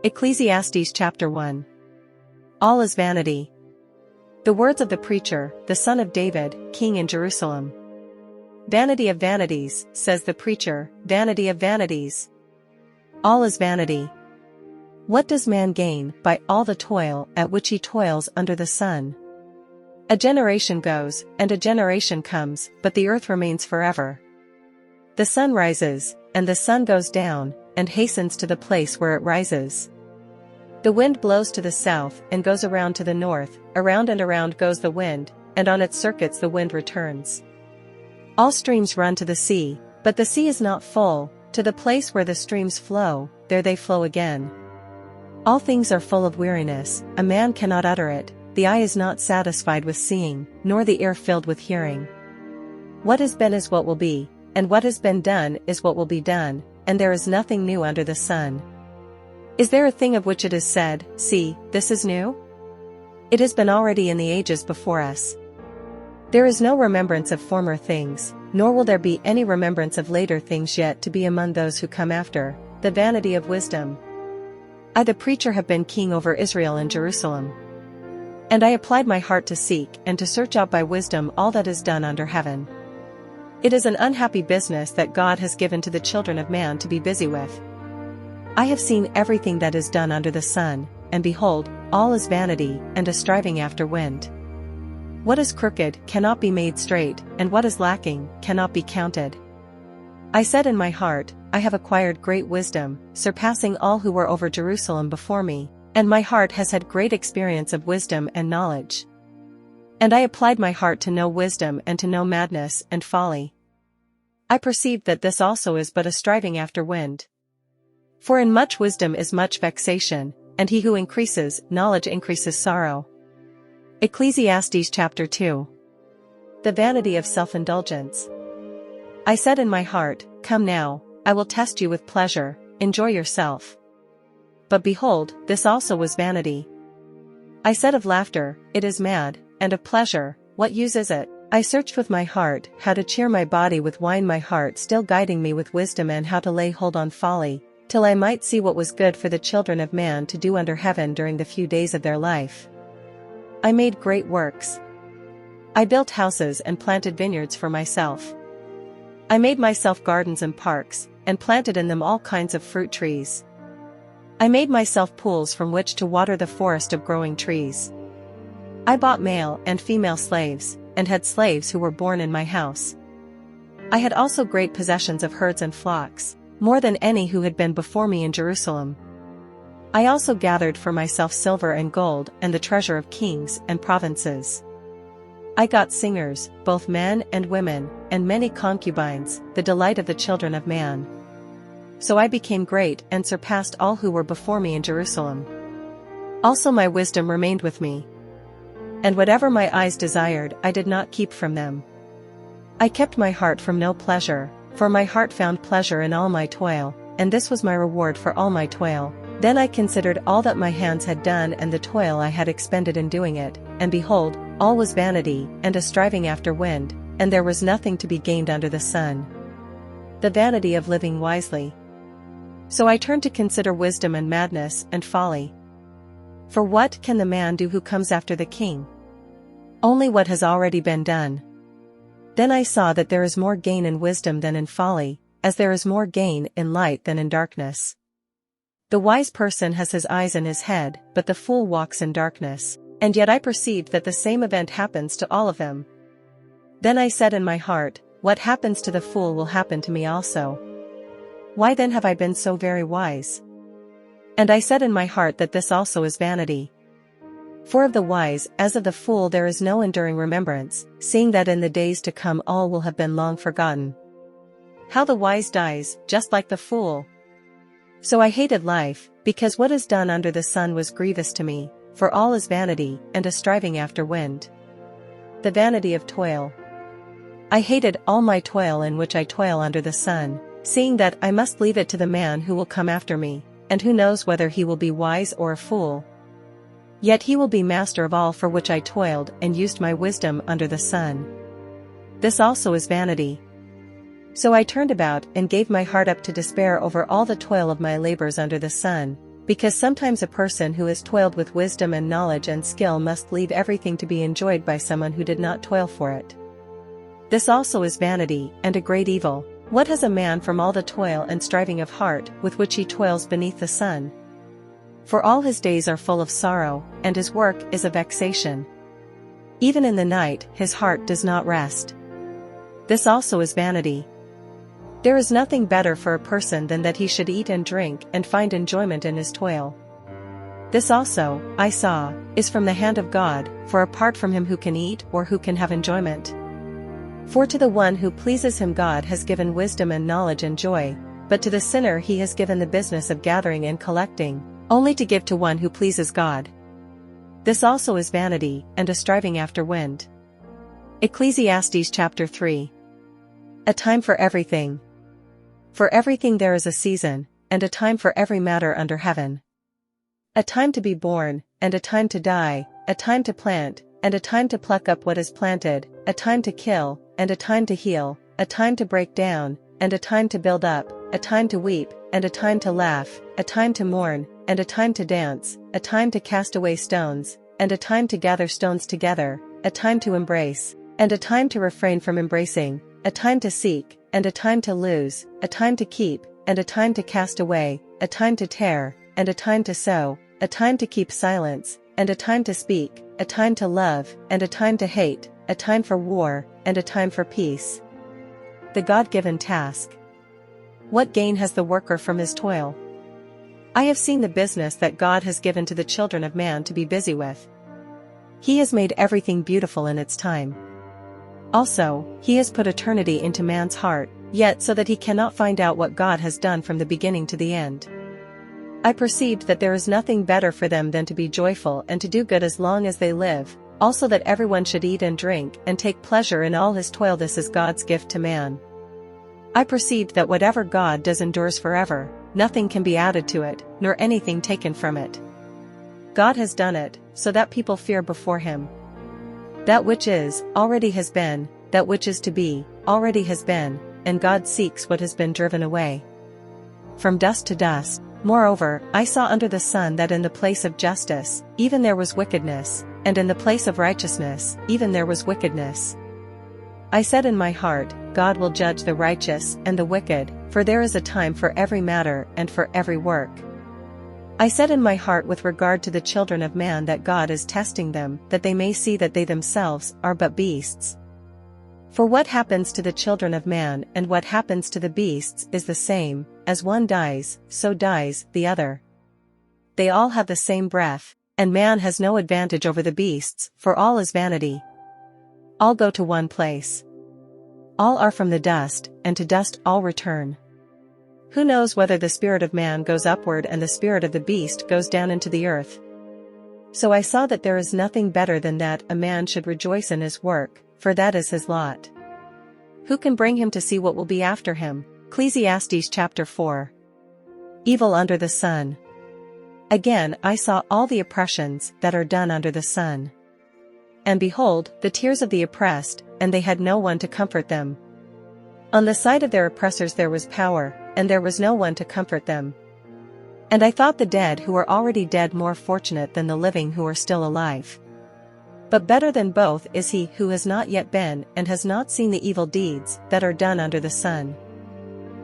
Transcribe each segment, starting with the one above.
Ecclesiastes chapter 1. All is vanity. The words of the preacher, the son of David, king in Jerusalem. Vanity of vanities, says the preacher, vanity of vanities. All is vanity. What does man gain by all the toil at which he toils under the sun? A generation goes, and a generation comes, but the earth remains forever. The sun rises, and the sun goes down, and hastens to the place where it rises. The wind blows to the south and goes around to the north, around and around goes the wind, and on its circuits the wind returns. All streams run to the sea, but the sea is not full. To the place where the streams flow, there they flow again. All things are full of weariness, a man cannot utter it, the eye is not satisfied with seeing, nor the ear filled with hearing. What has been is what will be, and what has been done is what will be done, and there is nothing new under the sun. Is there a thing of which it is said, see, this is new? It has been already in the ages before us. There is no remembrance of former things, nor will there be any remembrance of later things yet to be among those who come after. The vanity of wisdom. I the preacher have been king over Israel and Jerusalem. And I applied my heart to seek and to search out by wisdom all that is done under heaven. It is an unhappy business that God has given to the children of man to be busy with. I have seen everything that is done under the sun, and behold, all is vanity and a striving after wind. What is crooked cannot be made straight, and what is lacking cannot be counted. I said in my heart, I have acquired great wisdom, surpassing all who were over Jerusalem before me, and my heart has had great experience of wisdom and knowledge. And I applied my heart to know wisdom and to know madness and folly. I perceived that this also is but a striving after wind. For in much wisdom is much vexation, and he who increases knowledge increases sorrow. Ecclesiastes chapter 2. The vanity of self-indulgence. I said in my heart, come now, I will test you with pleasure, enjoy yourself. But behold, this also was vanity. I said of laughter, it is mad, and of pleasure, what use is it? I searched with my heart how to cheer my body with wine, my heart still guiding me with wisdom, and how to lay hold on folly, till I might see what was good for the children of man to do under heaven during the few days of their life. I made great works. I built houses and planted vineyards for myself. I made myself gardens and parks, and planted in them all kinds of fruit trees. I made myself pools from which to water the forest of growing trees. I bought male and female slaves, and had slaves who were born in my house. I had also great possessions of herds and flocks, more than any who had been before me in Jerusalem. I also gathered for myself silver and gold and the treasure of kings and provinces. I got singers, both men and women, and many concubines, the delight of the children of man. So I became great and surpassed all who were before me in Jerusalem. Also my wisdom remained with me. And whatever my eyes desired I did not keep from them. I kept my heart from no pleasure, for my heart found pleasure in all my toil, and this was my reward for all my toil. Then I considered all that my hands had done and the toil I had expended in doing it, and behold, all was vanity and a striving after wind, and there was nothing to be gained under the sun. The vanity of living wisely. So I turned to consider wisdom and madness and folly. For what can the man do who comes after the king? Only what has already been done. Then I saw that there is more gain in wisdom than in folly, as there is more gain in light than in darkness. The wise person has his eyes in his head, but the fool walks in darkness, and yet I perceived that the same event happens to all of them. Then I said in my heart, what happens to the fool will happen to me also. Why then have I been so very wise? And I said in my heart that this also is vanity. For of the wise as of the fool there is no enduring remembrance, seeing that in the days to come all will have been long forgotten. How the wise dies, just like the fool. So I hated life, because what is done under the sun was grievous to me, for all is vanity and a striving after wind. The vanity of toil. I hated all my toil in which I toil under the sun, seeing that I must leave it to the man who will come after me, and who knows whether he will be wise or a fool. Yet he will be master of all for which I toiled and used my wisdom under the sun. This also is vanity. So I turned about and gave my heart up to despair over all the toil of my labors under the sun, Because sometimes a person who has toiled with wisdom and knowledge and skill must leave everything to be enjoyed by someone who did not toil for it. This also is vanity, and a great evil. What has a man from all the toil and striving of heart with which he toils beneath the sun? For all his days are full of sorrow, and his work is a vexation. Even in the night his heart does not rest. This also is vanity. There is nothing better for a person than that he should eat and drink and find enjoyment in his toil. This also, I saw, is from the hand of God, for apart from him who can eat or who can have enjoyment? For to the one who pleases him God has given wisdom and knowledge and joy, but to the sinner he has given the business of gathering and collecting, only to give to one who pleases God. This also is vanity, and a striving after wind. Ecclesiastes chapter 3. A time for everything. For everything there is a season, and a time for every matter under heaven. A time to be born, and a time to die, a time to plant, and a time to pluck up what is planted, a time to kill, and a time to heal, a time to break down, and a time to build up, a time to weep, and a time to laugh, a time to mourn, and a time to dance, a time to cast away stones, and a time to gather stones together, a time to embrace, and a time to refrain from embracing, a time to seek, and a time to lose, a time to keep, and a time to cast away, a time to tear, and a time to sow, a time to keep silence, and a time to speak, a time to love, and a time to hate, a time for war, and a time for peace. The God-given task. What gain has the worker from his toil? I have seen the business that God has given to the children of man to be busy with. He has made everything beautiful in its time. Also, he has put eternity into man's heart, yet so that he cannot find out what God has done from the beginning to the end. I perceived that there is nothing better for them than to be joyful and to do good as long as they live, also that everyone should eat and drink and take pleasure in all his toil. This is God's gift to man. I perceived that whatever God does endures forever, nothing can be added to it, nor anything taken from it. God has done it, so that people fear before him. That which is, already has been, that which is to be, already has been, and God seeks what has been driven away. From dust to dust. Moreover, I saw under the sun that in the place of justice, even there was wickedness, and in the place of righteousness, even there was wickedness. I said in my heart, God will judge the righteous and the wicked, for there is a time for every matter and for every work. I said in my heart with regard to the children of man that God is testing them, that they may see that they themselves are but beasts. For what happens to the children of man and what happens to the beasts is the same, as one dies, so dies the other. They all have the same breath, and man has no advantage over the beasts, for all is vanity. All go to one place. All are from the dust, and to dust all return. Who knows whether the spirit of man goes upward and the spirit of the beast goes down into the earth? So I saw that there is nothing better than that a man should rejoice in his work, for that is his lot. Who can bring him to see what will be after him? Ecclesiastes chapter 4. Evil under the sun. Again I saw all the oppressions that are done under the sun. And behold, the tears of the oppressed, and they had no one to comfort them. On the side of their oppressors there was power, and there was no one to comfort them. And I thought the dead who are already dead more fortunate than the living who are still alive. But better than both is he who has not yet been and has not seen the evil deeds that are done under the sun.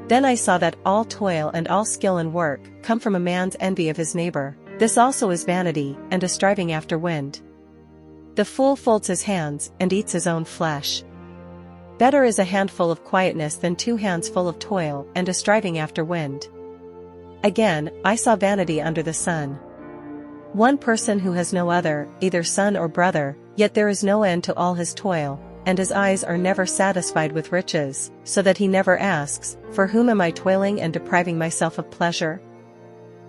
Then I saw that all toil and all skill and work come from a man's envy of his neighbor. This also is vanity and a striving after wind. The fool folds his hands and eats his own flesh. Better is a handful of quietness than 2 hands full of toil and a striving after wind. Again, I saw vanity under the sun. One person who has no other, either son or brother, yet there is no end to all his toil, and his eyes are never satisfied with riches, so that he never asks, for whom am I toiling and depriving myself of pleasure?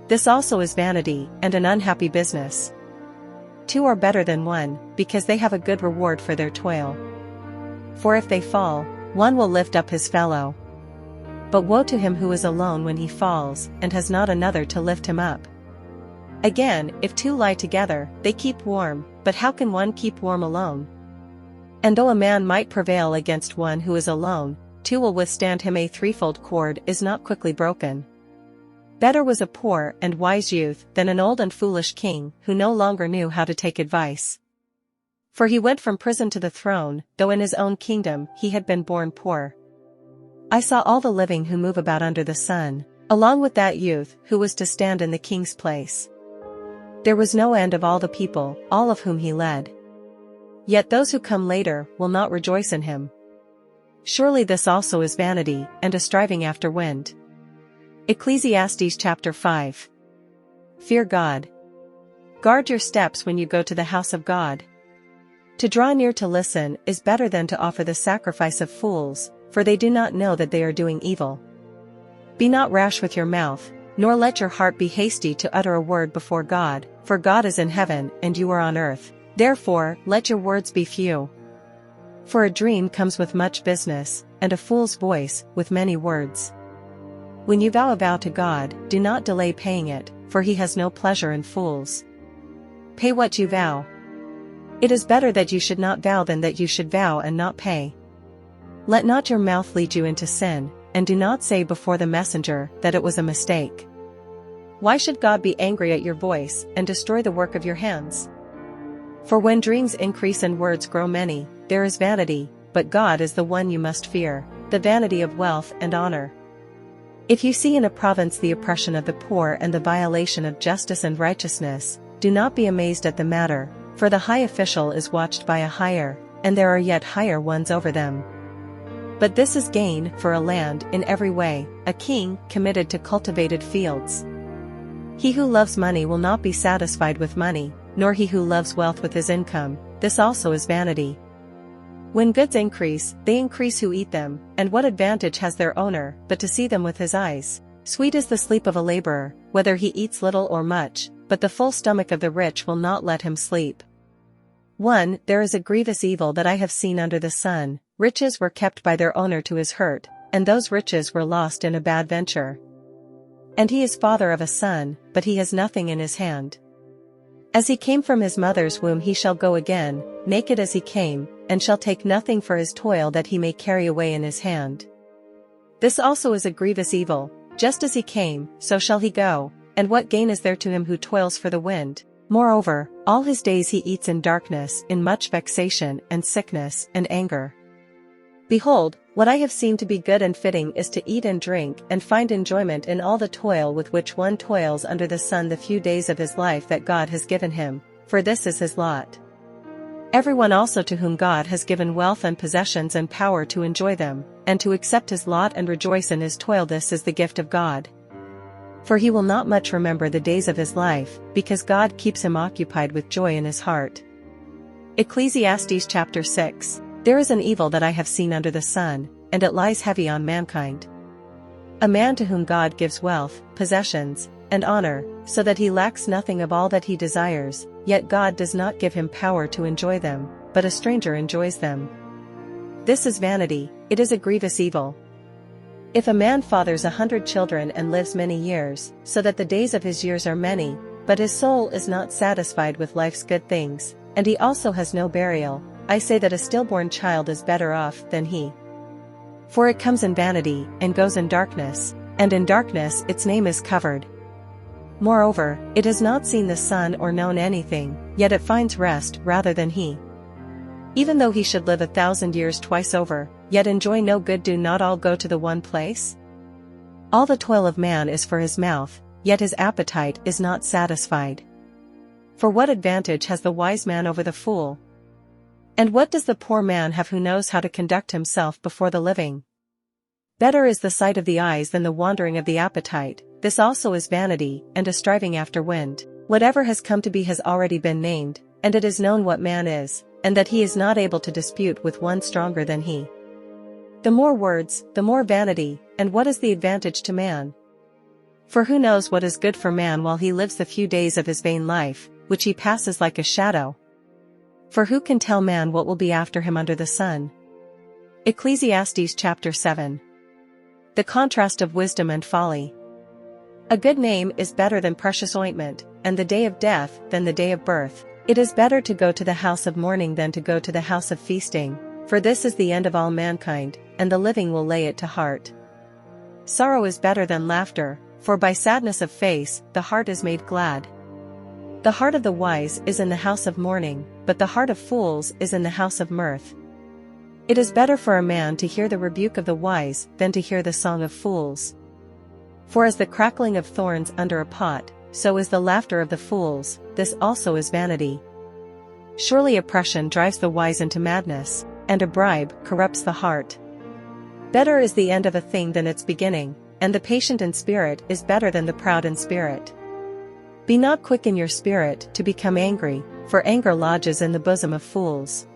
This also is vanity, and an unhappy business. 2 are better than 1, because they have a good reward for their toil. For if they fall, one will lift up his fellow. But woe to him who is alone when he falls, and has not another to lift him up. Again, if 2 lie together, they keep warm, but how can one keep warm alone? And though a man might prevail against one who is alone, 2 will withstand him. A threefold cord is not quickly broken. Better was a poor and wise youth than an old and foolish king who no longer knew how to take advice. For he went from prison to the throne, though in his own kingdom he had been born poor. I saw all the living who move about under the sun, along with that youth who was to stand in the king's place. There was no end of all the people, all of whom he led. Yet those who come later will not rejoice in him. Surely this also is vanity, and a striving after wind. Ecclesiastes chapter 5. Fear God. Guard your steps when you go to the house of God. To draw near to listen is better than to offer the sacrifice of fools, for they do not know that they are doing evil. Be not rash with your mouth, nor let your heart be hasty to utter a word before God, for God is in heaven and you are on earth. Therefore, let your words be few. For a dream comes with much business, and a fool's voice with many words. When you vow a vow to God, do not delay paying it, for he has no pleasure in fools. Pay what you vow. It is better that you should not vow than that you should vow and not pay. Let not your mouth lead you into sin, and do not say before the messenger that it was a mistake. Why should God be angry at your voice and destroy the work of your hands? For when dreams increase and words grow many, there is vanity, but God is the one you must fear, the vanity of wealth and honor. If you see in a province the oppression of the poor and the violation of justice and righteousness, do not be amazed at the matter, for the high official is watched by a higher, and there are yet higher ones over them. But this is gain for a land in every way, a king committed to cultivated fields. He who loves money will not be satisfied with money, nor he who loves wealth with his income. This also is vanity. When goods increase, they increase who eat them, and what advantage has their owner but to see them with his eyes? Sweet is the sleep of a laborer, whether he eats little or much, but the full stomach of the rich will not let him sleep. 1. There is a grievous evil that I have seen under the sun. Riches were kept by their owner to his hurt, and those riches were lost in a bad venture. And he is father of a son, but he has nothing in his hand. As he came from his mother's womb he shall go again, naked as he came, and shall take nothing for his toil that he may carry away in his hand. This also is a grievous evil, just as he came, so shall he go, and what gain is there to him who toils for the wind? Moreover, all his days he eats in darkness, in much vexation and sickness and anger. Behold, what I have seen to be good and fitting is to eat and drink and find enjoyment in all the toil with which one toils under the sun the few days of his life that God has given him, for this is his lot. Everyone also to whom God has given wealth and possessions and power to enjoy them, and to accept his lot and rejoice in his toil, this is the gift of God. For he will not much remember the days of his life, because God keeps him occupied with joy in his heart. Ecclesiastes chapter 6. There is an evil that I have seen under the sun, and it lies heavy on mankind. A man to whom God gives wealth, possessions, and honor, so that he lacks nothing of all that he desires, yet God does not give him power to enjoy them, but a stranger enjoys them. This is vanity, it is a grievous evil. If a man fathers 100 children and lives many years, so that the days of his years are many, but his soul is not satisfied with life's good things, and he also has no burial, I say that a stillborn child is better off than he. For it comes in vanity, and goes in darkness, and in darkness its name is covered. Moreover, it has not seen the sun or known anything, yet it finds rest rather than he. Even though he should live 1,000 years twice over, yet enjoy no good, do not all go to the one place? All the toil of man is for his mouth, yet his appetite is not satisfied. For what advantage has the wise man over the fool? And what does the poor man have who knows how to conduct himself before the living? Better is the sight of the eyes than the wandering of the appetite. This also is vanity, and a striving after wind. Whatever has come to be has already been named, and it is known what man is, and that he is not able to dispute with one stronger than he. The more words, the more vanity, and what is the advantage to man? For who knows what is good for man while he lives the few days of his vain life, which he passes like a shadow? For who can tell man what will be after him under the sun? Ecclesiastes chapter 7. The contrast of wisdom and folly. A good name is better than precious ointment, and the day of death than the day of birth. It is better to go to the house of mourning than to go to the house of feasting, for this is the end of all mankind, and the living will lay it to heart. Sorrow is better than laughter, For by sadness of face, the heart is made glad. The heart of the wise is in the house of mourning, but the heart of fools is in the house of mirth. It is better for a man to hear the rebuke of the wise than to hear the song of fools. For as the crackling of thorns under a pot, so is the laughter of the fools, this also is vanity. Surely oppression drives the wise into madness, and a bribe corrupts the heart. Better is the end of a thing than its beginning, and the patient in spirit is better than the proud in spirit. Be not quick in your spirit to become angry, for anger lodges in the bosom of fools.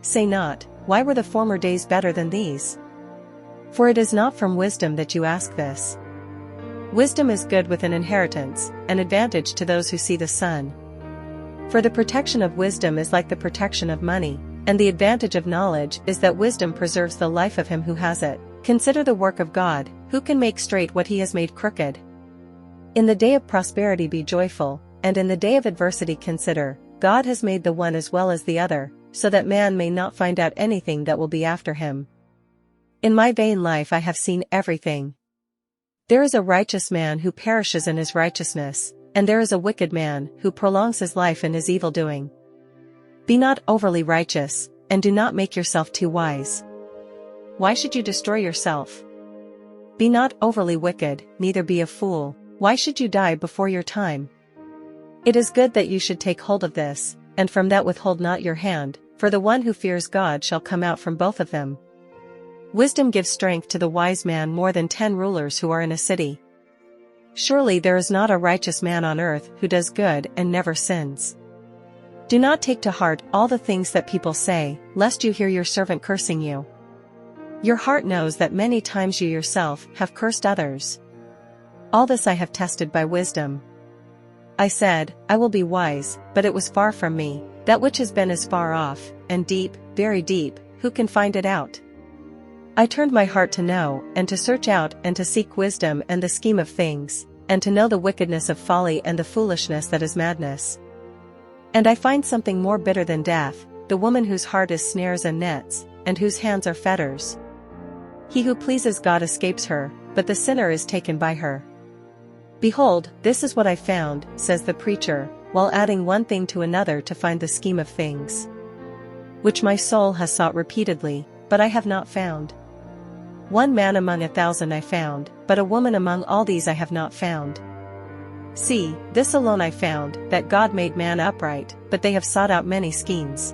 Say not, why were the former days better than these? For it is not from wisdom that you ask this. Wisdom is good with an inheritance, an advantage to those who see the sun. For the protection of wisdom is like the protection of money, and the advantage of knowledge is that wisdom preserves the life of him who has it. Consider the work of God, who can make straight what he has made crooked. In the day of prosperity be joyful, and in the day of adversity consider, God has made the one as well as the other, so that man may not find out anything that will be after him. In my vain life I have seen everything. There is a righteous man who perishes in his righteousness, and there is a wicked man who prolongs his life in his evil-doing. Be not overly righteous, and do not make yourself too wise. Why should you destroy yourself? Be not overly wicked, neither be a fool. Why should you die before your time? It is good that you should take hold of this, and from that withhold not your hand, for the one who fears God shall come out from both of them. Wisdom gives strength to the wise man more than 10 rulers who are in a city. Surely there is not a righteous man on earth who does good and never sins. Do not take to heart all the things that people say, lest you hear your servant cursing you. Your heart knows that many times you yourself have cursed others. All this I have tested by wisdom. I said, I will be wise, but it was far from me. That which has been is far off, and deep, very deep, who can find it out? I turned my heart to know, and to search out and to seek wisdom and the scheme of things, and to know the wickedness of folly and the foolishness that is madness. And I find something more bitter than death, the woman whose heart is snares and nets, and whose hands are fetters. He who pleases God escapes her, but the sinner is taken by her. Behold, this is what I found, says the preacher, while adding one thing to another to find the scheme of things, which my soul has sought repeatedly, but I have not found. One man among 1,000 I found, but a woman among all these I have not found. See, this alone I found, that God made man upright, but they have sought out many schemes.